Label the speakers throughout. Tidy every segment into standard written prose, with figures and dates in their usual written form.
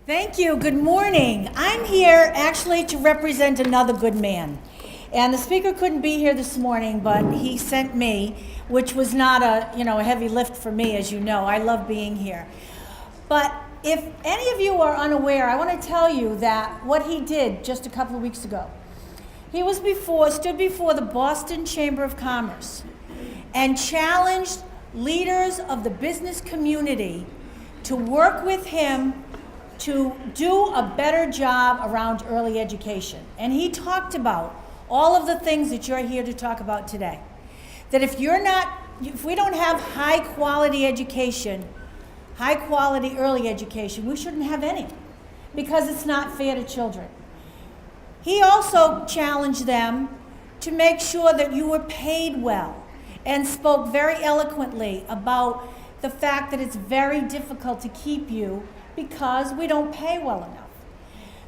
Speaker 1: Thank you. Good morning. I'm here actually to represent another good man. And the speaker couldn't be here this morning, but he sent me, which was not a heavy lift for me, as you know. I love being here. But if any of you are unaware, I want to tell you that what he did just a couple of weeks ago. He stood before the Boston Chamber of Commerce and challenged leaders of the business community to work with him to do a better job around early education. And he talked about all of the things that you're here to talk about today. That if we don't have high quality education, high quality early education, we shouldn't have any, because it's not fair to children. He also challenged them to make sure that you were paid well, and spoke very eloquently about the fact that it's very difficult to keep you because we don't pay well enough.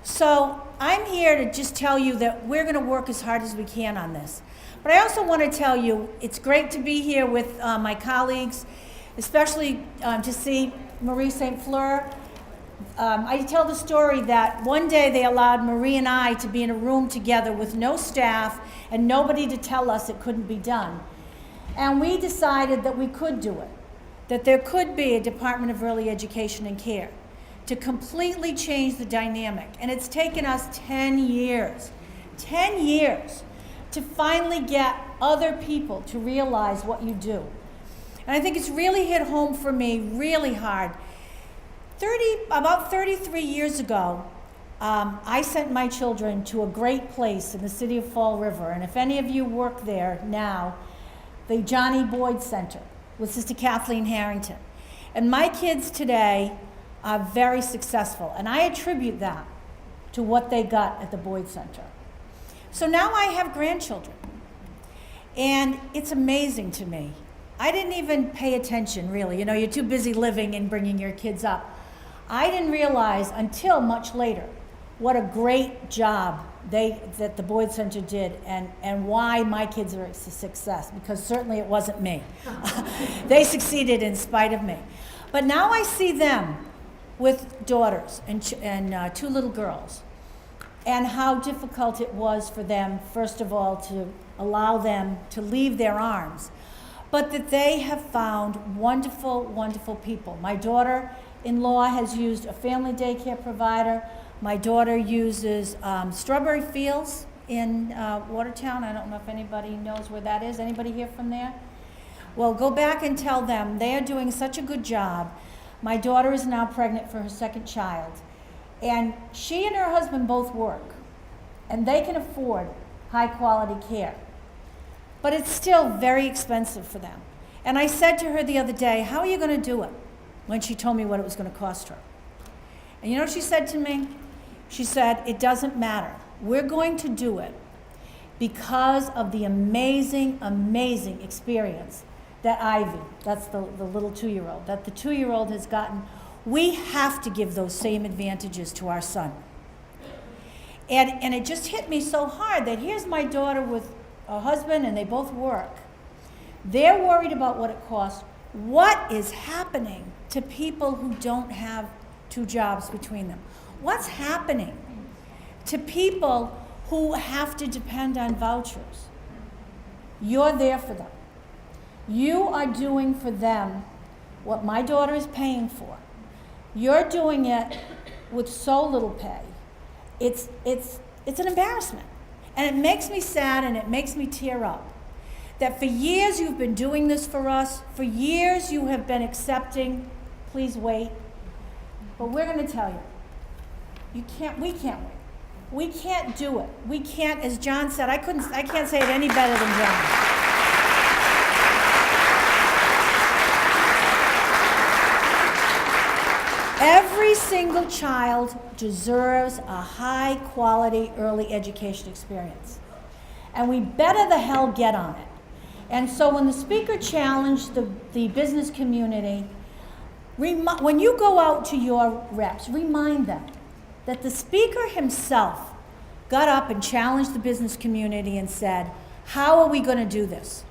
Speaker 1: So I'm here to just tell you that we're going to work as hard as we can on this. But I also want to tell you it's great to be here with my colleagues, especially to see Marie St. Fleur. I tell the story that one day they allowed Marie and I to be in a room together with no staff and nobody to tell us it couldn't be done. And we decided that we could do it, that there could be a Department of Early Education and Care to completely change the dynamic. And it's taken us 10 years to finally get other people to realize what you do. And I think it's really hit home for me really hard. About 33 years ago, I sent my children to a great place in the city of Fall River. And if any of you work there now, the Johnny Boyd Center with Sister Kathleen Harrington. And my kids today are very successful, and I attribute that to what they got at the Boyd Center. So now I have grandchildren, and it's amazing to me. I didn't even pay attention, really. You're too busy living and bringing your kids up. I didn't realize until much later what a great job that the Boyd Center did, and why my kids are a success, because certainly it wasn't me. They succeeded in spite of me. But now I see them with daughters and two little girls, and how difficult it was for them, first of all, to allow them to leave their arms, but that they have found wonderful, wonderful people. My daughter-in-law has used a family daycare provider. My daughter uses Strawberry Fields in Watertown. I don't know if anybody knows where that is. Anybody here from there? Well, go back and tell them they are doing such a good job. My daughter is now pregnant for her second child. And she and her husband both work. And they can afford high quality care. But it's still very expensive for them. And I said to her the other day, how are you going to do it? When she told me what it was going to cost her. And you know what she said to me? She said, it doesn't matter. We're going to do it because of the amazing, amazing experience that Ivy, that's the little 2-year-old, that the 2-year-old has gotten. We have to give those same advantages to our son. And it just hit me so hard that here's my daughter with a husband and they both work. They're worried about what it costs. What is happening to people who don't have 2 jobs between them? What's happening to people who have to depend on vouchers? You're there for them. You are doing for them what my daughter is paying for. You're doing it with so little pay. It's an embarrassment. And it makes me sad and it makes me tear up. That for years you've been doing this for us. For years you have been accepting, please wait. But we're going to tell you, we can't wait. We can't do it. We can't, as John said, I can't say it any better than John. Every single child deserves a high quality early education experience. And we better the hell get on it. And so when the speaker challenged the business community, when you go out to your reps, remind them that the speaker himself got up and challenged the business community and said, how are we going to do this?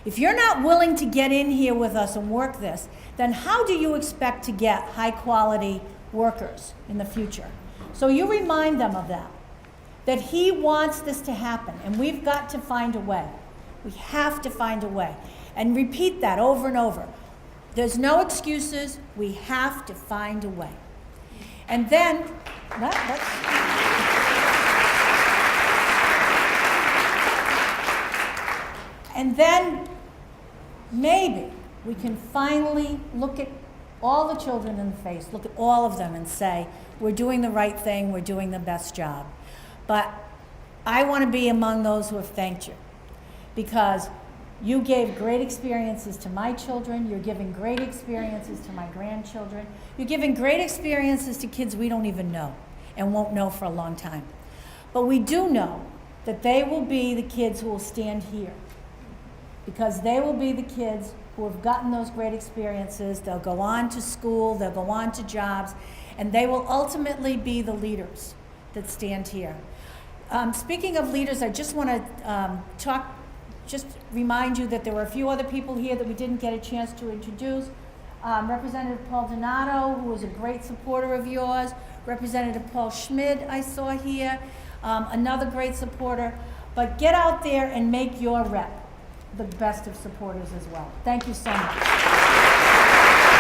Speaker 1: If you're not willing to get in here with us and work this, then how do you expect to get high quality workers in the future. So you remind them of that he wants this to happen, and we've got to find a way. We have to find a way. And repeat that over and over. There's no excuses. We have to find a way. And then, maybe we can finally look at all the children in the face, look at all of them and say, we're doing the right thing, we're doing the best job. But I want to be among those who have thanked you, because you gave great experiences to my children, you're giving great experiences to my grandchildren, you're giving great experiences to kids we don't even know and won't know for a long time. But we do know that they will be the kids who will stand here, because they will be the kids who have gotten those great experiences. They'll go on to school, they'll go on to jobs, and they will ultimately be the leaders that stand here. Speaking of leaders, I just want to just remind you that there were a few other people here that we didn't get a chance to introduce. Representative Paul Donato, who was a great supporter of yours. Representative Paul Schmidt, I saw here, another great supporter. But get out there and make your rep the best of supporters as well. Thank you so much.